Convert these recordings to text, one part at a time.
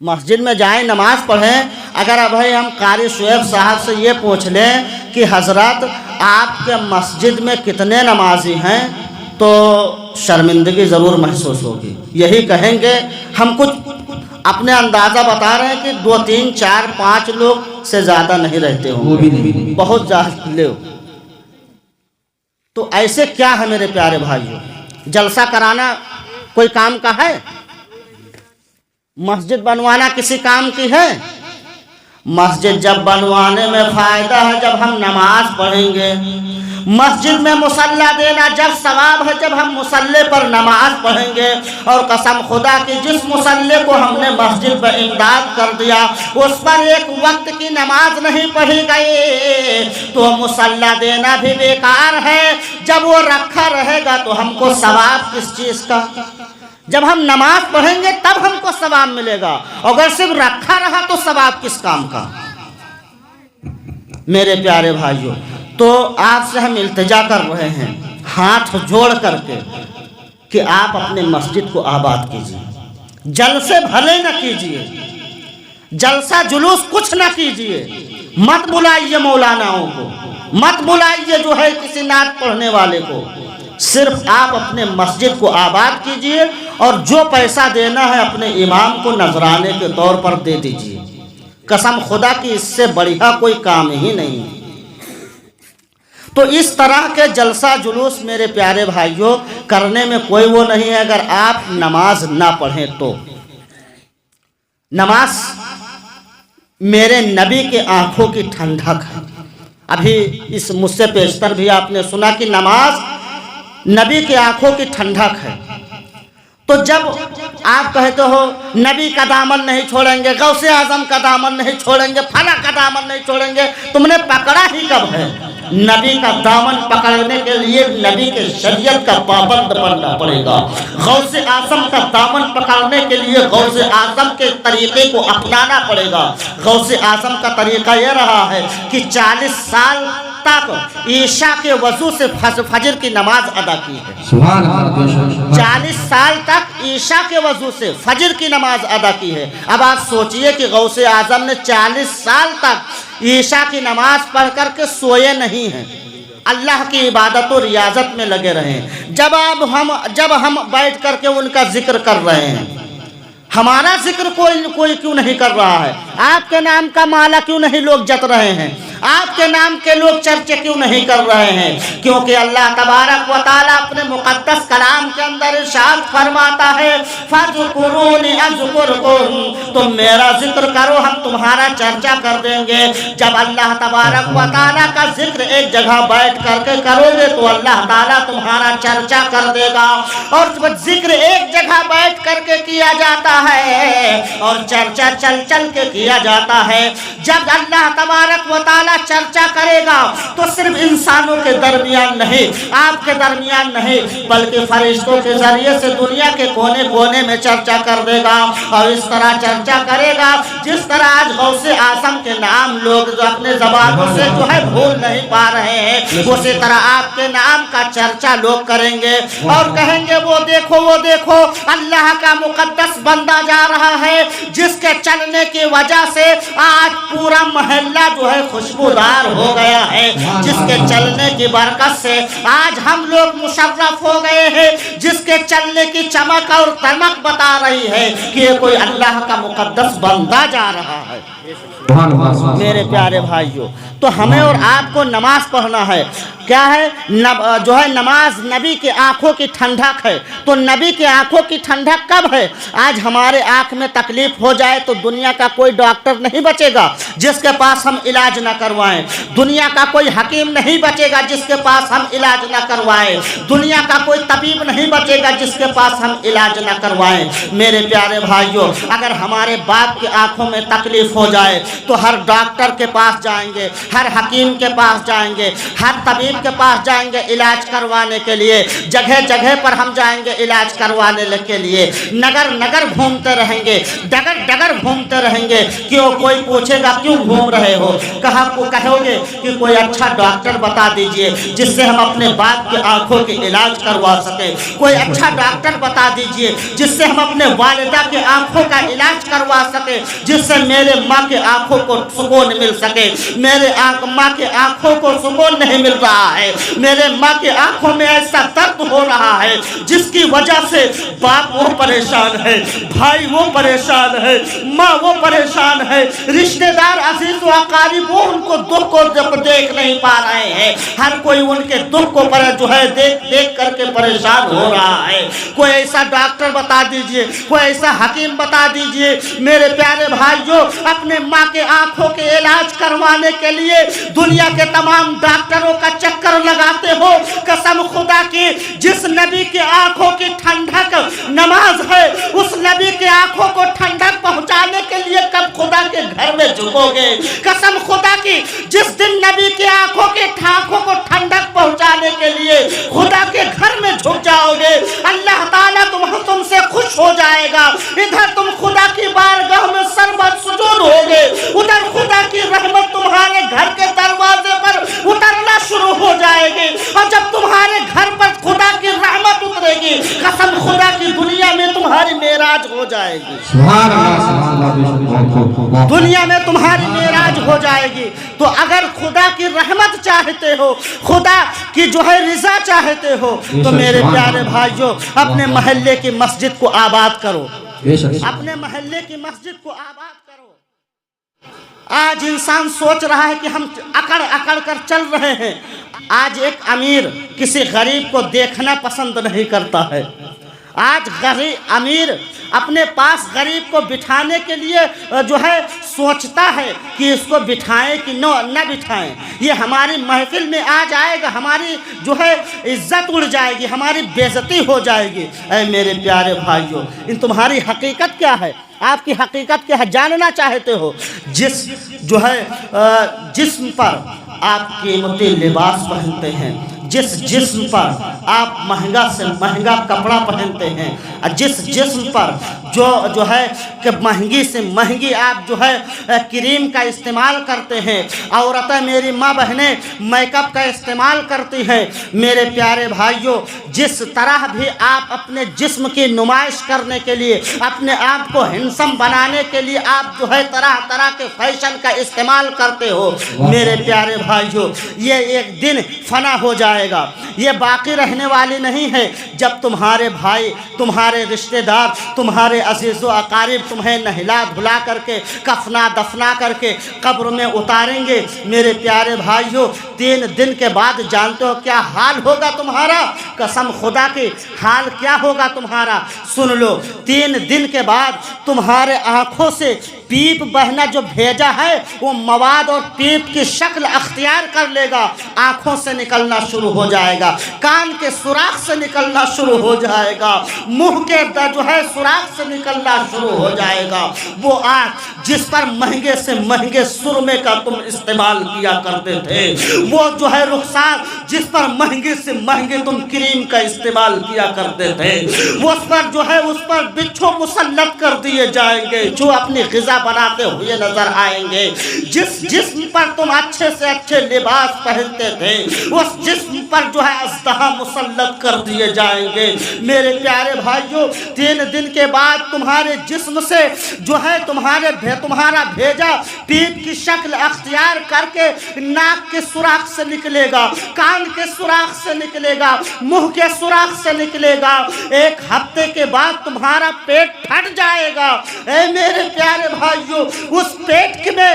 مسجد میں جائیں نماز پڑھیں. اگر ابھی ہم قاری شعیب صاحب سے یہ پوچھ لیں کہ حضرت آپ کے مسجد میں کتنے نمازی ہیں تو شرمندگی ضرور محسوس ہوگی. یہی کہیں گے ہم کچھ اپنے اندازہ بتا رہے ہیں کہ 2 3 4 5 لوگ سے زیادہ نہیں رہتے ہوں، بہت زیادہ لوگ. تو ایسے کیا ہے میرے پیارے بھائیوں؟ جلسہ کرانا کوئی کام کا ہے؟ مسجد بنوانا کسی کام کی ہے؟ مسجد جب بنوانے میں فائدہ ہے جب ہم نماز پڑھیں گے. مسجد میں مصلی دینا جب ثواب ہے جب ہم مصلی پر نماز پڑھیں گے. اور قسم خدا کی جس مصلی کو ہم نے مسجد پر امداد کر دیا اس پر ایک وقت کی نماز نہیں پڑھی گئی تو مصلی دینا بھی بیکار ہے. جب وہ رکھا رہے گا تو ہم کو ثواب کس چیز کا؟ جب ہم نماز پڑھیں گے تب ہم کو ثواب ملے گا. اگر صرف رکھا رہا تو ثواب کس کام کا؟ میرے پیارے بھائیوں، تو آپ سے ہم التجا کر رہے ہیں ہاتھ جوڑ کر کے کہ آپ اپنے مسجد کو آباد کیجیے. جلسے بھلے نہ کیجیے، جلسہ جلوس کچھ نہ کیجیے. مت بلائیے مولاناؤں کو، مت بلائیے جو ہے کسی نعت پڑھنے والے کو. صرف آپ اپنے مسجد کو آباد کیجیے اور جو پیسہ دینا ہے اپنے امام کو نذرانے کے طور پر دے دیجیے. قسم خدا کی اس سے بڑھیا کوئی کام ہی نہیں. تو اس طرح کے جلسہ جلوس میرے پیارے بھائیوں کرنے میں کوئی وہ نہیں ہے اگر آپ نماز نہ پڑھیں تو. نماز میرے نبی کے آنکھوں کی ٹھنڈک ہے. ابھی اس مجھ سے پیشتر بھی آپ نے سنا کہ نماز نبی کے آنکھوں کی ٹھنڈک ہے. تو جب آپ کہتے ہو نبی کا دامن نہیں چھوڑیں گے، غوث اعظم کا دامن نہیں چھوڑیں گے، فلاں کا دامن نہیں چھوڑیں گے، تم نے پکڑا ہی کب ہے؟ نبی کا دامن پکڑنے کے لیے نبی کے شریعت کا پابند بننا پڑے گا. غوث اعظم کا دامن پکڑنے کے لیے غوث اعظم کے طریقے کو اپنانا پڑے گا. غوث اعظم کا طریقہ یہ رہا ہے کہ 40 سال تک عشاء کے وضو سے فجر کی نماز ادا کی ہے. 40 سال تک عشاء کے وضو سے فجر کی نماز ادا کی ہے. اب آپ سوچئے کہ غوث اعظم نے 40 سال تک عشاء کی نماز پڑھ کر کے سوئے نہیں ہیں، اللہ کی عبادت و ریاضت میں لگے رہے ہیں. جب ہم بیٹھ کر کے ان کا ذکر کر رہے ہیں، ہمارا ذکر کوئی کیوں نہیں کر رہا ہے؟ آپ کے نام کا مالا کیوں نہیں لوگ جت رہے ہیں؟ آپ کے نام کے لوگ چرچے کیوں نہیں کر رہے ہیں؟ کیونکہ اللہ تبارک و تعالیٰ اپنے مقدس کلام کے اندر ارشاد فرماتا ہے فَاذْكُرُونِ أَذْكُرْكُمْ، تم میرا ذکر کرو ہم تمہارا چرچا کر دیں گے. جب اللہ تبارک و تعالیٰ کا ذکر ایک جگہ بیٹھ کر کے کرو گے تو اللہ تعالیٰ تمہارا چرچا کر دے گا. اور ذکر ایک جگہ بیٹھ کر کے کیا جاتا ہے اور چرچا چل چل کے کیا جاتا ہے. جب اللہ تبارک و تعالیٰ چرچا کرے گا تو صرف انسانوں کے درمیان نہیں، آپ کے درمیان نہیں، بلکہ فرشتوں کے ذریعے سے دنیا کے کونے کونے میں چرچا کر دے گا. اور اس طرح چرچا کرے گا جس طرح آج غوث اعظم کے نام لوگ جو اپنے زبانوں سے جو ہے بھول نہیں پا رہے ہیں، اسی طرح آپ کے نام کا چرچا لوگ کریں گے اور کہیں گے وہ دیکھو اللہ کا مقدس بندہ جا رہا ہے جس کے چلنے کی وجہ سے آج پورا محلہ جو ہے خوشبودار ہو گیا ہے، جس کے چلنے کی برکت سے آج ہم لوگ مشرف ہو گئے ہیں، جس کے چلنے کی چمک اور دمک بتا رہی ہے کہ یہ کوئی اللہ کا مقدس بندہ جا رہا ہے. میرے پیارے بھائیوں، تو ہمیں اور آپ کو نماز پڑھنا ہے. کیا ہے جو ہے نماز نبی کے آنکھوں کی ٹھنڈک ہے. تو نبی کے آنکھوں کی ٹھنڈک کب ہے؟ آج ہمارے آنکھ میں تکلیف ہو جائے تو دنیا کا کوئی ڈاکٹر نہیں بچے گا جس کے پاس ہم علاج نہ کروائیں. دنیا کا کوئی حکیم نہیں بچے گا جس کے پاس ہم علاج نہ کروائیں. دنیا کا کوئی طبیب نہیں بچے گا جس کے پاس ہم علاج نہ کروائیں. میرے پیارے بھائیوں، اگر ہمارے باپ کی آنکھوں میں تکلیف ہو جائے، تو ہر ڈاکٹر کے پاس جائیں گے, ہر حکیم کے پاس جائیں گے, ہر طبیب کے پاس جائیں گے علاج کروانے کے لیے. جگہ جگہ پر ہم جائیں گے علاج کروانے کے لیے, نگر نگر گھومتے رہیں گے, ڈگر ڈگر گھومتے رہیں گے. کیوں؟ کوئی پوچھے گا کیوں گھوم رہے ہو؟ کہو گے کہ کوئی اچھا ڈاکٹر بتا دیجئے جس سے ہم اپنے باپ کی آنکھوں کے علاج کروا سکیں. کوئی اچھا ڈاکٹر بتا دیجئے جس سے ہم اپنے والدہ کے آنکھوں کا علاج کروا سکیں, جس سے میرے ماں کے آنکھوں کو سکون مل سکے. میرے ماں کے آنکھوں کو سکون نہیں مل رہا ہے, میرے ماں کے آنکھوں میں ایسا درد ہو رہا ہے جس کی وجہ سے باپ وہ پریشان ہے, بھائی وہ پریشان ہے, ماں وہ پریشان ہے, رشتہ دار عزیز و اقارب وہ ان کو دکھ کو دیکھ نہیں پا رہے ہیں. ہر کوئی ان کے دکھ کو دیکھ کر کے پریشان ہو رہا ہے. کوئی ایسا ڈاکٹر بتا دیجئے, کوئی ایسا حکیم بتا دیجئے. میرے پیارے بھائیوں, اپنے ماں کے آنکھوں کے علاج کروانے کے لیے دنیا کے تمام ڈاکٹروں کا چکر لگاتے ہو. قسم خدا کی, جس نبی کے آنکھوں کی ٹھنڈک نماز ہے, اس نبی کے آنکھوں کو ٹھنڈک پہنچانے کے لیے کب خدا کے گھر میں جھکو گے؟ قسم خدا کی, جس دن نبی کے آنکھوں کو ٹھنڈک پہنچانے کے لیے خدا کے گھر میں جھک جاؤ گے, اللہ تعالیٰ تم سے خوش ہو جائے گا. ادھر تم خدا کی بارگاہ میں سربت سجود ہوگے, ادھر خدا کی رحمت تمہارے گھر کے دروازے پر اترنا شروع ہو جائے گی. اور جب تمہارے گھر پر خدا کی رحمت اترے گی, قسم خدا کی دنیا میں تمہاری معراج ہو جائے گی. سبحان اللہ, دنیا میں تمہاری معراج ہو جائے گی. تو اگر خدا کی رحمت چاہتے ہو, خدا کی رضا چاہتے ہو, تو میرے پیارے بھائیوں اپنے محلے کی مسجد کو آباد کرو, اپنے محلے کی مسجد کو آباد کرو. آج انسان سوچ رہا ہے کہ ہم اکڑ اکڑ کر چل رہے ہیں. آج ایک امیر کسی غریب کو دیکھنا پسند نہیں کرتا ہے. آج امیر اپنے پاس غریب کو بٹھانے کے لیے سوچتا ہے کہ اس کو بٹھائیں کہ نہ بٹھائیں. یہ ہماری محفل میں آ جائے گا, ہماری عزت اڑ جائے گی, ہماری بےعزتی ہو جائے گی. اے میرے پیارے بھائیوں, ان تمہاری حقیقت کیا ہے؟ آپ کی حقیقت کیا ہے جاننا چاہتے ہو؟ جسم پر آپ قیمتی لباس پہنتے ہیں, جس جسم پر آپ مہنگا سے مہنگا کپڑا پہنتے ہیں, جس جسم پر کہ مہنگی سے مہنگی آپ کریم کا استعمال کرتے ہیں, عورتیں میری ماں بہنیں میک اپ کا استعمال کرتی ہیں. میرے پیارے بھائیوں, جس طرح بھی آپ اپنے جسم کی نمائش کرنے کے لیے, اپنے آپ کو ہینڈسم بنانے کے لیے آپ طرح طرح کے فیشن کا استعمال کرتے ہو, میرے پیارے بھائیوں یہ ایک دن فنا ہو جائے گا, یہ باقی رہنے والی نہیں ہے. جب تمہارے بھائی, تمہارے رشتہ دار, تمہارے عزیز و اقارب تمہیں نہلا دھلا کر کے کفنا دفنا کر کے قبر میں اتاریں گے, میرے پیارے بھائیوں 3 دن کے بعد جانتے ہو کیا حال ہوگا تمہارا؟ قسم خدا کی حال کیا ہوگا تمہارا سن لو. 3 دن کے بعد تمہارے آنکھوں سے پیپ بہنا جو بھیجا ہے وہ مواد اور پیپ کی شکل اختیار کر لے گا, آنکھوں سے نکلنا شروع ہو جائے گا, کان کے سوراخ سے نکلنا شروع ہو جائے گا, منہ کے سوراخ سے نکلنا شروع ہو جائے گا. وہ آنکھ جس پر مہنگے سے مہنگے سرمے کا تم استعمال کیا کرتے تھے, وہ رخسار جس پر مہنگے سے مہنگے تم کریم کا استعمال کیا کرتے تھے, وہ اس پر بچھو مسلط کر دیے جائیں گے جو اپنی غذا بناتے ہوئے نظر آئیں گے. جس جسم پر تم اچھے سے اچھے لباس پہنتے تھے, اس جسم پر اژدہا مسلط کر دیے جائیں گے. میرے پیارے بھائیوں 3 دن کے بعد تمہارے جسم سے تمہارا بھیجا پیپ کی شکل اختیار کر کے ناک کے سوراخ سے نکلے گا, کان کے سوراخ سے نکلے گا, منہ کے سوراخ سے نکلے گا. 1 ہفتے کے بعد تمہارا پیٹ پھٹ جائے گا. اے میرے پیارے بھائیوں, اس پیٹ میں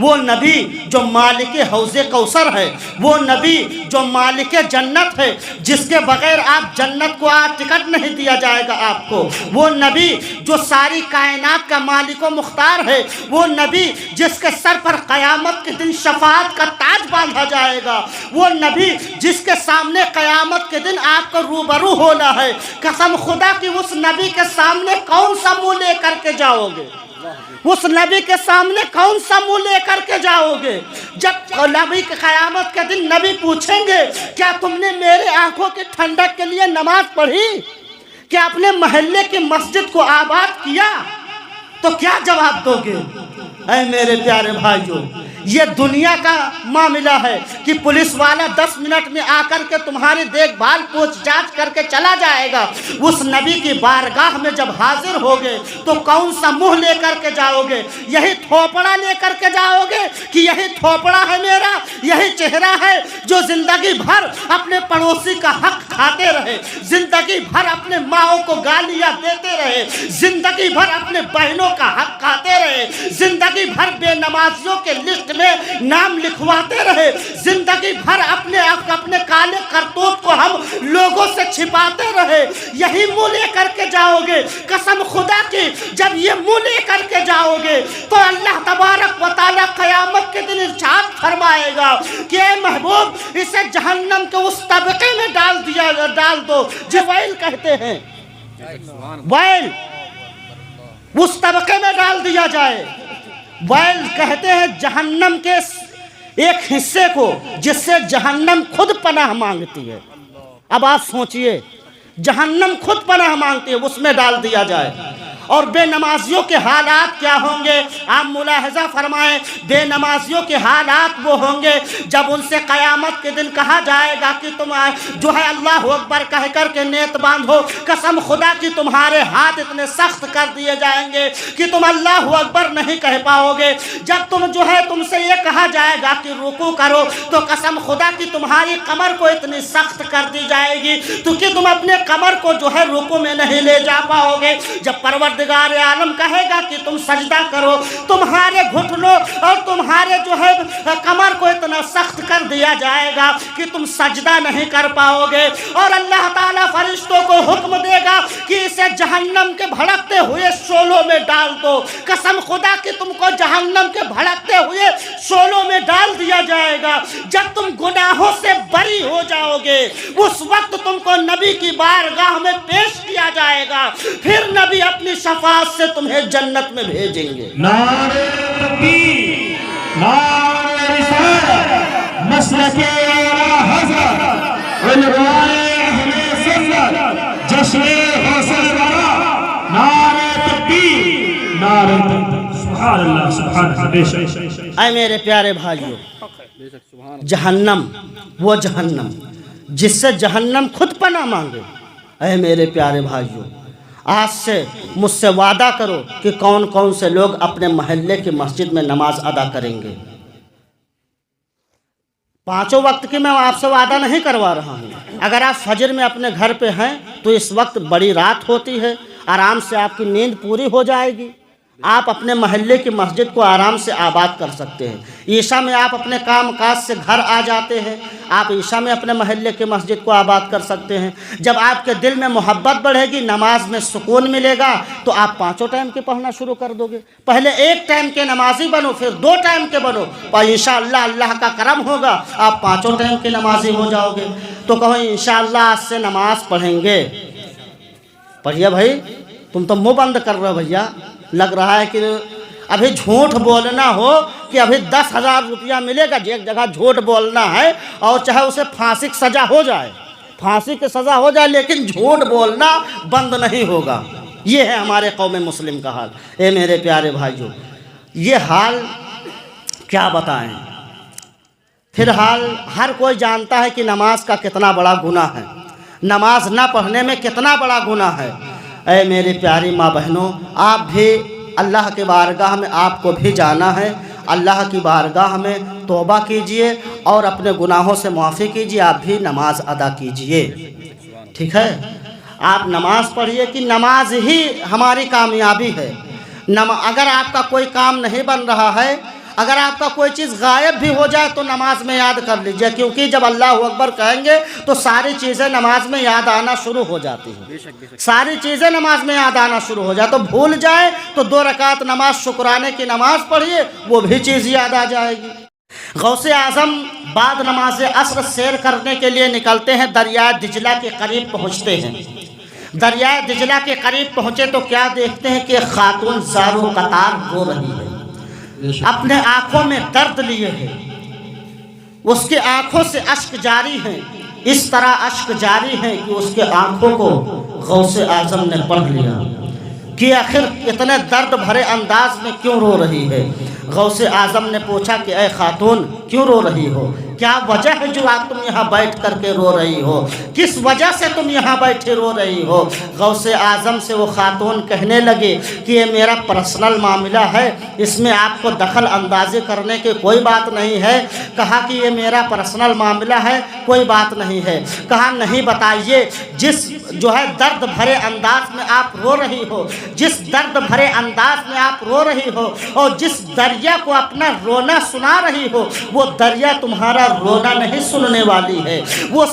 وہ نبی جو مالک حوض کوثر ہے، وہ نبی جو مالک جنت ہے، جس کے بغیر آپ جنت کو آج ٹکٹ نہیں دیا جائے گا آپ کو، وہ نبی جو ساری کائنات کا مالک و مختار ہے، وہ نبی جس کے سر پر قیامت کے دن شفاعت کا تاج باندھا جائے گا، وہ نبی جس کے سامنے قیامت کے دن آپ کو روبرو ہونا ہے، قسم خدا کی اس نبی کے سامنے کون سا منہ لے کر کے جاؤ گے؟ اس نبی کے سامنے کون سا منہ لے کر کے جاؤ گے؟ جب نبی کے قیامت کے دن نبی پوچھیں گے کیا تم نے میرے آنکھوں کی ٹھنڈک کے لیے نماز پڑھی؟ کیا اپنے محلے کی مسجد کو آباد کیا؟ تو کیا جواب دو گے؟ اے میرے پیارے بھائیوں، یہ دنیا کا معاملہ ہے کہ پولیس والا 10 منٹ میں آ کر کے تمہاری دیکھ بھال پوچھ جانچ کر کے چلا جائے گا۔ اس نبی کی بارگاہ میں جب حاضر ہوگے تو کون سا منہ لے کر کے جاؤ گے؟ یہی تھوپڑا لے کر کے جاؤ گے کہ یہی تھوپڑا ہے میرا، یہی چہرہ ہے جو زندگی بھر اپنے پڑوسی کا حق کھاتے رہے، زندگی بھر اپنے ماؤں کو گالیاں دیتے رہے، زندگی بھر اپنے بہنوں کا حق کھاتے رہے، زندگی بھر بے نمازیوں کے لسٹ میں نام لکھواتے رہے، زندگی بھر اپنے کالے کرتوت کو ہم لوگوں سے چھپاتے رہے؟ یہی منہ لے کر کے جاؤ گے؟ قسم خدا کی جب یہ منہ لے کر کے جاؤ گے تو اللہ تبارک و تعالیٰ قیامت کے دن ارشاد فرمائے گا کہ اے محبوب اسے جہنم کے اس طبقے میں ڈال دو جو ویل کہتے ہیں، ویل اس طبقے میں ڈال دیا جائے۔ ویل کہتے ہیں جہنم کے ایک حصے کو جس سے جہنم خود پناہ مانگتی ہے۔ اب آپ سوچئے، جہنم خود پناہ مانگتی ہے، اس میں ڈال دیا جائے۔ اور بے نمازیوں کے حالات کیا ہوں گے؟ آپ ملاحظہ فرمائیں، بے نمازیوں کے حالات وہ ہوں گے جب ان سے قیامت کے دن کہا جائے گا کہ تم جو ہے اللہ اکبر کہہ کر کے نیت باندھو، قسم خدا کی تمہارے ہاتھ اتنے سخت کر دیے جائیں گے کہ تم اللہ اکبر نہیں کہہ پاؤ گے۔ جب تم سے یہ کہا جائے گا کہ رکوع کرو تو قسم خدا کی تمہاری کمر کو اتنی سخت کر دی جائے گی تو کہ تم اپنے کمر کو جو ہے رکوع میں نہیں لے جا پاؤ گے۔ جب پروردگار عالم کہے گا کہ تم سجدہ کرو، تمہارے گھٹنوں اور تمہارے جو ہے کمر کو اتنا سخت کر دیا جائے گا کہ تم سجدہ نہیں کر پاؤ گے، اور اللہ تعالیٰ فرشتوں کو حکم دے گا کہ اسے جہنم کے بھڑکتے ہوئے شعلوں میں ڈال دو۔ قسم خدا کہ تم کو جہنم کے بھڑکتے ہوئے شعلوں میں ڈال دیا جائے گا۔ جب تم گناہوں سے بری ہو جاؤ گے اس وقت تم کو نبی کی بارگاہ میں پیش کیا جائے گا، پھر نبی اپنی شفاعت سے تمہیں جنت میں بھیجیں گے۔ نعرہ تکبیر، نعرہ رسالت، مسلک اعلیٰ حضرت، عنوان اہل سنت، جشن حوصلہ ورا، نعرہ تکبیر، نعرہ تکبیر، سبحان اللہ سبحان اللہ۔ اے میرے پیارے بھائیوں، جہنم وہ جہنم جس سے جہنم خود پناہ مانگے، اے میرے پیارے بھائیوں آج سے مجھ سے وعدہ کرو کہ کون کون سے لوگ اپنے محلے کی مسجد میں نماز ادا کریں گے۔ 5 وقت کی میں آپ سے وعدہ نہیں کروا رہا ہوں۔ اگر آپ فجر میں اپنے گھر پہ ہیں تو اس وقت بڑی رات ہوتی ہے، آرام سے آپ کی نیند پوری ہو جائے گی، آپ اپنے محلے کی مسجد کو آرام سے آباد کر سکتے ہیں۔ عشاء میں آپ اپنے کام کاج سے گھر آ جاتے ہیں، آپ عشاء میں اپنے محلے کی مسجد کو آباد کر سکتے ہیں۔ جب آپ کے دل میں محبت بڑھے گی، نماز میں سکون ملے گا تو آپ 5 ٹائم کے پڑھنا شروع کر دو گے۔ پہلے 1 ٹائم کے نمازی بنو، پھر 2 ٹائم کے بنو، اور انشاءاللہ اللہ کا کرم ہوگا آپ 5 ٹائم کے نمازی ہو جاؤ گے۔ تو کہو انشاءاللہ آج سے نماز پڑھیں گے۔ پڑھیے بھائی، تم تو منہ بند کر رہے ہو بھیا، لگ رہا ہے کہ ابھی جھوٹ بولنا ہو کہ ابھی 10,000 روپیہ ملے گا، ایک جگہ جھوٹ بولنا ہے اور چاہے اسے پھانسی کی سزا ہو جائے، پھانسی کی سزا ہو جائے، لیکن جھوٹ بولنا بند نہیں ہوگا۔ یہ ہے ہمارے قوم مسلم کا حال۔ اے میرے پیارے بھائیوں، یہ حال کیا بتائیں۔ فی الحال ہر کوئی جانتا ہے کہ نماز کا کتنا بڑا گناہ ہے، نماز نہ پڑھنے میں کتنا بڑا گناہ ہے۔ اے میری پیاری ماں بہنوں، آپ بھی اللہ کی بارگاہ میں آپ کو بھی جانا ہے۔ اللہ کی بارگاہ میں توبہ کیجئے اور اپنے گناہوں سے معافی کیجئے، آپ بھی نماز ادا کیجئے، ٹھیک ہے؟ آپ نماز پڑھیے کہ نماز ہی ہماری کامیابی ہے۔ اگر آپ کا کوئی کام نہیں بن رہا ہے، اگر آپ کا کوئی چیز غائب بھی ہو جائے تو نماز میں یاد کر لیجئے، کیونکہ جب اللہ اکبر کہیں گے تو ساری چیزیں نماز میں یاد آنا شروع ہو جاتی ہیں، ساری چیزیں نماز میں یاد آنا شروع ہو جائے، تو بھول جائے تو 2 رکعت نماز شکرانے کی نماز پڑھیے، وہ بھی چیز یاد آ جائے گی۔ غوث اعظم بعد نماز عصر سیر کرنے کے لیے نکلتے ہیں، دریائے دجلہ کے قریب پہنچتے ہیں۔ دریائے دجلہ کے قریب پہنچے تو کیا دیکھتے ہیں کہ ایک خاتون زار و قطار رو رہی ہے، اپنے آنکھوں میں درد لیے ہے، اس کے آنکھوں سے اشک جاری ہیں، اس طرح اشک جاری ہیں کہ اس کے آنکھوں کو غوث اعظم نے پڑھ لیا کہ آخر اتنے درد بھرے انداز میں کیوں رو رہی ہے۔ غوث اعظم نے پوچھا کہ اے خاتون کیوں رو رہی ہو، کیا وجہ ہے جو آج تم یہاں بیٹھ کر کے رو رہی ہو، کس وجہ سے تم یہاں بیٹھے رو رہی ہو؟ غوث اعظم سے وہ خاتون کہنے لگے کہ یہ میرا پرسنل معاملہ ہے، اس میں آپ کو دخل اندازی کرنے کی کوئی بات نہیں ہے۔ کہا کہ یہ میرا پرسنل معاملہ ہے، کوئی بات نہیں ہے۔ کہا نہیں بتائیے، جس جو ہے درد بھرے انداز میں آپ رو رہی ہو، جس درد بھرے انداز میں آپ رو رہی ہو اور جس دریا کو اپنا رونا سنا رہی ہو، وہ دریا تمہارا رونا نہیں سننے والی ہے، وہ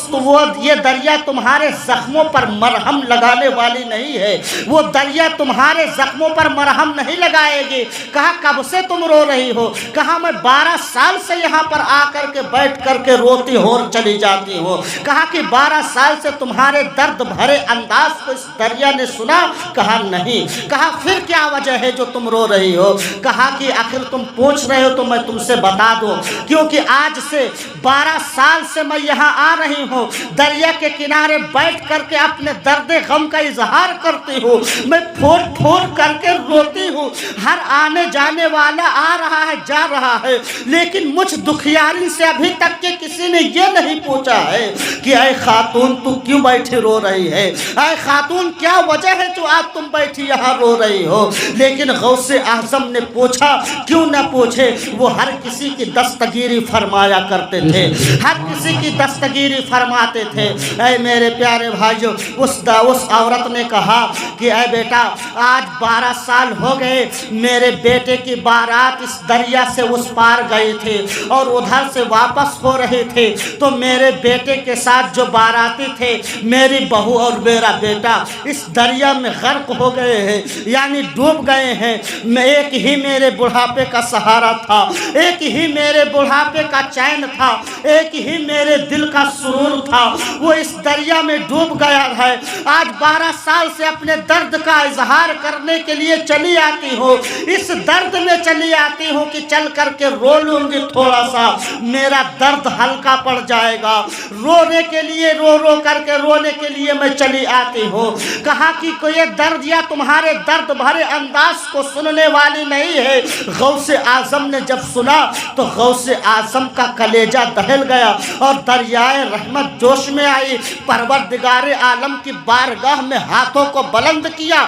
یہ دریا تمہارے زخموں پر مرہم لگانے والی نہیں ہے، وہ دریا تمہارے زخموں پر مرہم نہیں لگائے گی۔ کہا کب سے تم رو رہی ہو؟ کہا میں 12 سال سے یہاں پر آ کر کے بیٹھ کر کے روتی ہو اور چلی جاتی ہوں۔ کہا کہ 12 سال سے تمہارے درد بھرے انداز کو اس دریا نے سنا؟ کہا نہیں۔ کہا پھر کیا وجہ ہے جو تم رو رہی ہو؟ کہا کہ آخر تم پوچھ رہے ہو تو میں تم سے بتا دوں، کیونکہ آج سے 12 سال سے میں یہاں آ رہی ہوں، دریا کے کنارے بیٹھ کر کے اپنے درد غم کا اظہار کرتی ہوں، میں پھوڑ پھوڑ کر کے روتی ہوں، ہر آنے جانے والا آ رہا ہے جا رہا ہے، لیکن مجھ دکھیاری سے ابھی تک کہ کسی نے یہ نہیں پوچھا ہے کہ اے خاتون تو کیوں بیٹھی رو رہی ہے، اے خاتون کیا وجہ ہے جو آج تم بیٹھی یہاں رو رہی ہو؟ لیکن غوث اعظم نے پوچھا، کیوں نہ پوچھے، وہ ہر کسی کی دستگیری فرمایا کرتے تھے، ہر کسی کی دستگیری فرماتے تھے۔ اے میرے پیارے بھائیو، اس عورت نے کہا کہ اے بیٹا آج 12 سال ہو گئے، میرے بیٹے کی بارات اس دریا سے اس پار گئی تھی اور ادھر سے واپس ہو رہے تھے، تو میرے بیٹے کے ساتھ جو باراتی تھے، میری بہو اور میرا بیٹا اس دریا میں غرق ہو گئے ہیں، یعنی ڈوب گئے ہیں۔ میں ایک ہی میرے بڑھاپے کا سہارا تھا، ایک ہی میرے بڑھاپے کا چین تھا، ایک ہی میرے دل کا سرور تھا، وہ اس دریا میں ڈوب گیا ہے۔ آج 12 سال سے اپنے درد کا اظہار کرنے کے لیے چلی آتی ہوں، اس درد میں چلی آتی ہوں کہ چل کر کے رو لوں گی، تھوڑا سا میرا درد ہلکا پڑ جائے گا، رونے کے لیے رو رو کر کے رونے کے لیے میں چلی آتی ہوں۔ کہا کہ کوئی درد یا تمہارے درد بھرے انداز کو سننے والی نہیں ہے۔ غوث اعظم نے جب سنا تو غوث اعظم کا کلیجہ دہل گیا اور دریائے رحمت جوش میں آئی، پروردگار عالم کی بارگاہ میں ہاتھوں کو بلند کیا،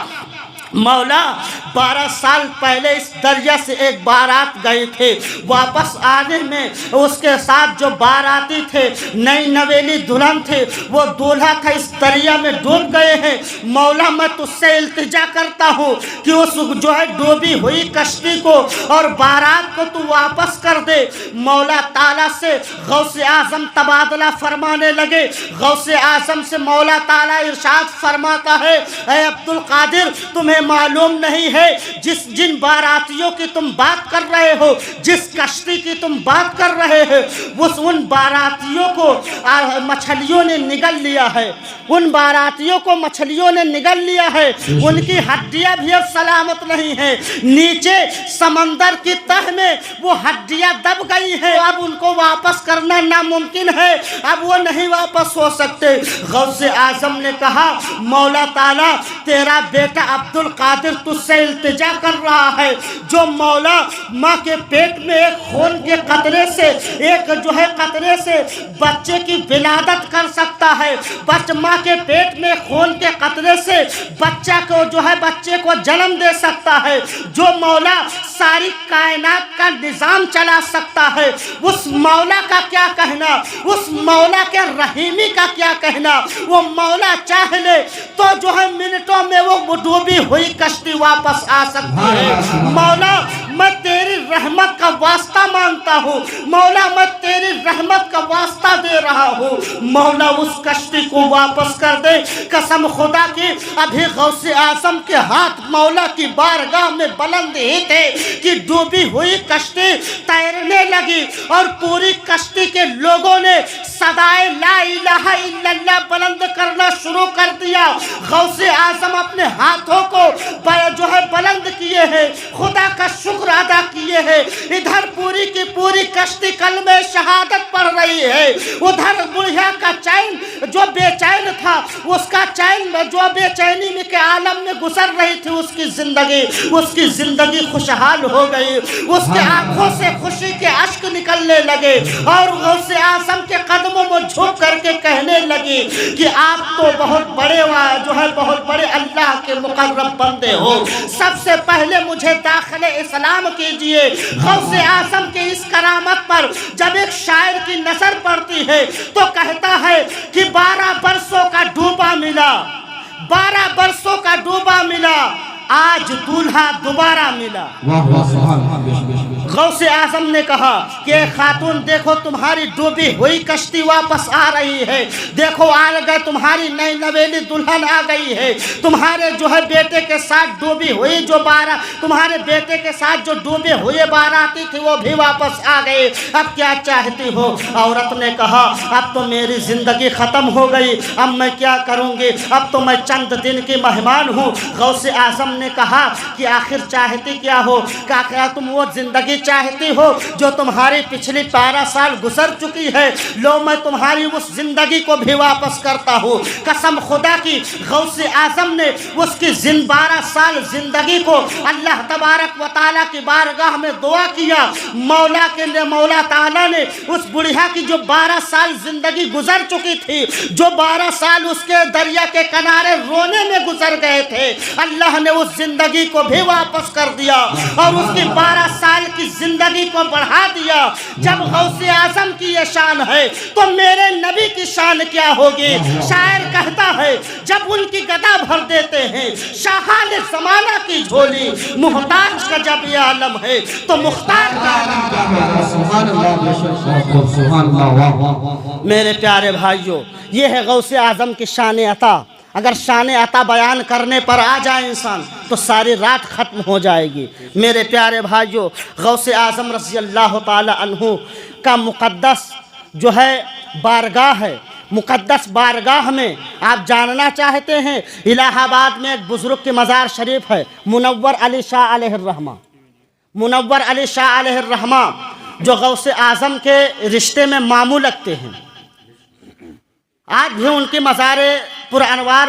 مولا 12 سال پہلے اس دریا سے ایک بارات گئے تھے، واپس آنے میں اس کے ساتھ جو باراتی تھے، نئی نویلی دلہن تھے، وہ دولہا تھا، اس دریا میں ڈوب گئے ہیں۔ مولا میں تجھ سے التجا کرتا ہوں کہ اس جو ہے ڈوبی ہوئی کشتی کو اور بارات کو تو واپس کر دے۔ مولا تعالیٰ سے غوث اعظم تبادلہ فرمانے لگے۔ غوث اعظم سے مولا تعالیٰ ارشاد فرماتا ہے، اے عبدالقادر تمہیں معلوم نہیں ہے جن باراتیوں کی تم بات کر رہے ہو، جس کشتی کی تم بات کر رہے ہو، ان باراتیوں کو مچھلیوں نے نگل لیا ہے، ان باراتیوں کو مچھلیوں نے نگل لیا ہے، ان کی ہڈیاں بھی اب سلامت نہیں ہیں، نیچے سمندر کی تہ میں وہ ہڈیاں دب گئی ہیں، اب ان کو واپس کرنا ناممکن ہے، اب وہ نہیں واپس ہو سکتے۔ غوث اعظم نے کہا، مولا تعالیٰ تیرا بیٹا عبدالقادر تجھ سے التجا کر رہا ہے، جو مولا ماں کے پیٹ میں ایک خون کے قطرے سے، ایک جو ہے قطرے سے بچے کی ولادت کر سکتا ہے، ماں کے پیٹ میں خون کے قطرے سے بچہ کو جو ہے بچے کو جنم دے سکتا ہے، جو مولا ساری کائنات کا نظام چلا سکتا ہے، اس مولا کا کیا کہنا، اس مولا کے رحیمی کا کیا کہنا۔ وہ مولا چاہ لے تو جو ہے منٹوں میں وہ ڈوبی ہوئی کشتی واپس آ سکتی ہے۔ مولا میں تیری رحمت کا واسطہ مانگتا ہوں مولا، میں تیری رحمت کا واسطہ دے رہا ہوں مولا، اس کشتی کو واپس کر دے۔ قسم خدا کی ابھی غوث اعظم کے ہاتھ مولا کی بارگاہ میں بلند ہی تھے کہ ڈوبی ہوئی کشتی تیرنے لگی اور پوری کشتی کے لوگوں نے صدائے لا الہ الا اللہ بلند کرنا شروع کر دیا۔ غوث اعظم اپنے ہاتھوں کو جو ہے بلند کیے ہیں، خدا کا شکر ادا کیے ہیں، ادھر پوری کی پوری کشتی کلمہ شہادت پڑھ رہی ہے، ادھر بڑھیا کا چین جو بے چین تھا اس کا چین جو بے چینی میں کے عالم میں گزر رہی تھی اس کی زندگی خوشحال ہو گئی، اس کے آنکھوں سے خوشی کے اشک نکلنے لگے اور غوث اعظم کے قدموں میں جھک کر کے کہنے لگی کہ آپ تو بہت بڑے بہت بڑے اللہ کے مقرب بندے ہو، سب سے پہلے مجھے داخل اسلام کیجئے۔ غوث اعظم کے اس کرامت پر جب ایک شاعر کی نظر پڑتی ہے تو کہتا ہے کہ 12 برسوں کا ڈوبا ملا، 12 برسوں کا ڈوبا ملا، آج دولہا دوبارہ ملا۔ واہ واہ سبحان اللہ، بے شک۔ غوث اعظم نے کہا کہ اے خاتون دیکھو تمہاری ڈوبی ہوئی کشتی واپس آ رہی ہے، دیکھو آ گئے تمہاری نئی نویلی دلہن آ گئی ہے، تمہارے جو ہے بیٹے کے ساتھ ڈوبی ہوئی تمہارے بیٹے کے ساتھ جو ڈوبے ہوئے باراتی تھی وہ بھی واپس آ گئے، اب کیا چاہتی ہو؟ عورت نے کہا اب تو میری زندگی ختم ہو گئی، اب میں کیا کروں گی، اب تو میں چند دن کی مہمان ہوں۔ غوث اعظم نے کہا کہ آخر چاہتی کیا ہو؟ کیا تم وہ زندگی چاہتی ہو جو تمہاری پچھلی 12 سال گزر چکی ہے؟ لو میں تمہاری اس زندگی کو بھی واپس کرتا ہوں۔ قسم خدا کی غوث اعظم نے اس کی 12 سال زندگی کو اللہ تبارک و تعالیٰ کی بارگاہ میں دعا کیا، مولا تعالیٰ نے اس بڑھیا کی جو 12 سال زندگی گزر چکی تھی، جو 12 سال اس کے دریا کے کنارے رونے میں گزر گئے تھے، اللہ نے اس زندگی کو بھی واپس کر دیا اور اس کی 12 سال کی زندگی کو بڑھا دیا۔ جب غوث اعظم کی یہ شان ہے تو میرے نبی کی شان کیا ہوگی؟ شاعر کہتا ہے جب ان کی گدا بھر دیتے ہیں شاہان زمانہ کی جھولی، محتاج کا جب یہ عالم ہے تو مختار کا عالم کیا ہے؟ سبحان اللہ، بے شک، سبحان اللہ، واہ واہ۔ میرے پیارے بھائیوں، یہ ہے غوث اعظم کی شان عطا۔ اگر شان عطا بیان کرنے پر آ جائے انسان تو ساری رات ختم ہو جائے گی۔ میرے پیارے بھائیوں، غوث اعظم رضی اللہ تعالی عنہ کا مقدس جو ہے بارگاہ ہے، مقدس بارگاہ میں آپ جاننا چاہتے ہیں، الہ آباد میں ایک بزرگ کی مزار شریف ہے، منور علی شاہ علیہ الرحمہ، منور علی شاہ علیہ الرحمہ جو غوث اعظم کے رشتے میں ماموں لگتے ہیں۔ آج بھی ان کی مزار پر انوار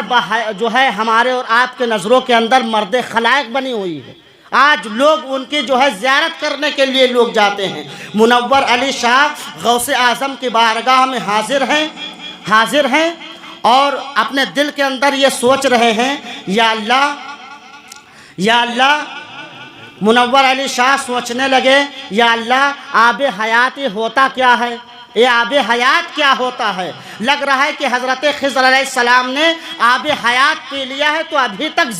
جو ہے ہمارے اور آپ کے نظروں کے اندر مرد خلائق بنی ہوئی ہے، آج لوگ ان کی جو ہے زیارت کرنے کے لیے لوگ جاتے ہیں۔ منور علی شاہ غوث اعظم کی بارگاہ میں حاضر ہیں اور اپنے دل کے اندر یہ سوچ رہے ہیں، یا اللہ منور علی شاہ سوچنے لگے، یا اللہ آب حیات ہوتا کیا ہے؟ یہ آب حیات کیا ہوتا ہے؟ لگ رہا ہے کہ حضرت خضر علیہ السلام نے آب حیات پی لیا ہے تو ابھی تک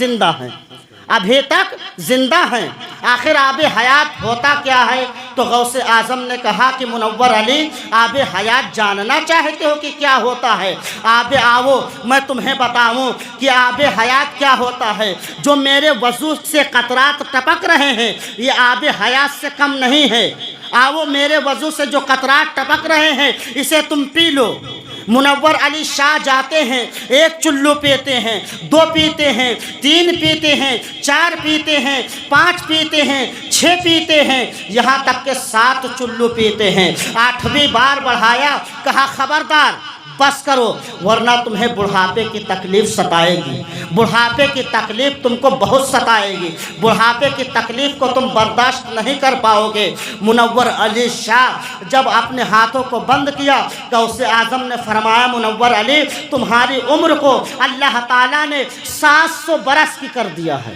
زندہ ہیں، آخر آب حیات ہوتا کیا ہے؟ تو غوث اعظم نے کہا کہ منور علی آب حیات جاننا چاہتے ہو کہ کیا ہوتا ہے؟ آؤ میں تمہیں بتاؤں کہ آب حیات کیا ہوتا ہے۔ جو میرے وضو سے قطرات ٹپک رہے ہیں یہ آب حیات سے کم نہیں ہے، آؤ میرے وضو سے جو قطرات ٹپک رہے ہیں اسے تم پی لو۔ منور علی شاہ جاتے ہیں، 1 چلو پیتے ہیں، 2 پیتے ہیں، 3 پیتے ہیں، 4 پیتے ہیں، 5 پیتے ہیں، 6 پیتے ہیں، یہاں تک کہ 7 چلو پیتے ہیں۔ 8ویں بار بڑھایا، کہا خبردار بس کرو ورنہ تمہیں بڑھاپے کی تکلیف ستائے گی، بڑھاپے کی تکلیف تم کو بہت ستائے گی، بڑھاپے کی تکلیف کو تم برداشت نہیں کر پاؤ گے۔ منور علی شاہ جب اپنے ہاتھوں کو بند کیا تو غوث اعظم نے فرمایا منور علی تمہاری عمر کو اللہ تعالیٰ نے 700 برس کی کر دیا ہے،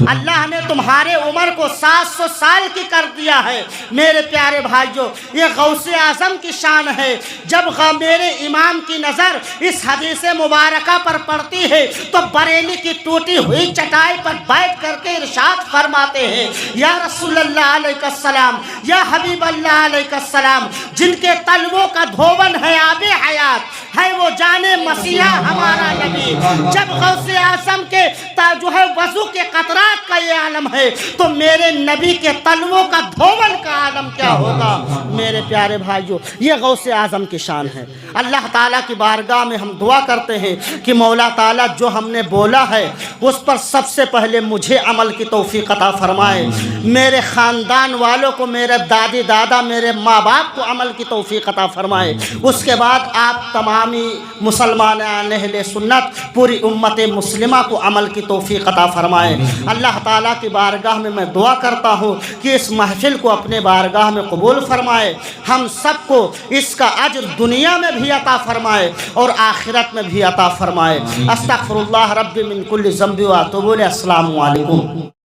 اللہ نے تمہارے عمر کو 700 سال کی کر دیا ہے۔ میرے پیارے بھائیوں، یہ غوث اعظم کی شان ہے۔ جب میرے امام عوام کی نظر اس حدیث مبارکہ پر پڑتی ہے تو بریلی کی ٹوٹی ہوئی چٹائی پر بیٹھ کر کے ارشاد فرماتے ہیں یا رسول اللہ علیہ السلام، یا حبیب اللہ علیہ السلام، جن کے تلووں کا دھون ہے آب حیات ہے وہ جان مسیحا ہمارا نبی، جب غوث اعظم کے جو ہے وضو کے قطرات کا یہ عالم ہے تو میرے نبی کے تلووں کا دھون کا عالم کیا ہوگا؟ میرے پیارے بھائیو، یہ غوث اعظم کی شان ہے۔ اللہ تعالیٰ کی بارگاہ میں ہم دعا کرتے ہیں کہ مولا تعالیٰ جو ہم نے بولا ہے اس پر سب سے پہلے مجھے عمل کی توفیق عطا فرمائے، میرے خاندان والوں کو، میرے دادی دادا، میرے ماں باپ کو عمل کی توفیق عطا فرمائے، اس کے بعد آپ تمامی مسلمان اہل سنت پوری امت مسلمہ کو عمل کی توفیق عطا فرمائے۔ اللہ تعالیٰ کی بارگاہ میں میں دعا کرتا ہوں کہ اس محفل کو اپنے بارگاہ میں قبول فرمائے، ہم سب کو اس کا اجر دنیا میں بھی عطا فرمائے اور آخرت میں بھی عطا فرمائے۔ استغفر اللہ رب من کل ذنب و اتوب الیہ۔ السلام علیکم۔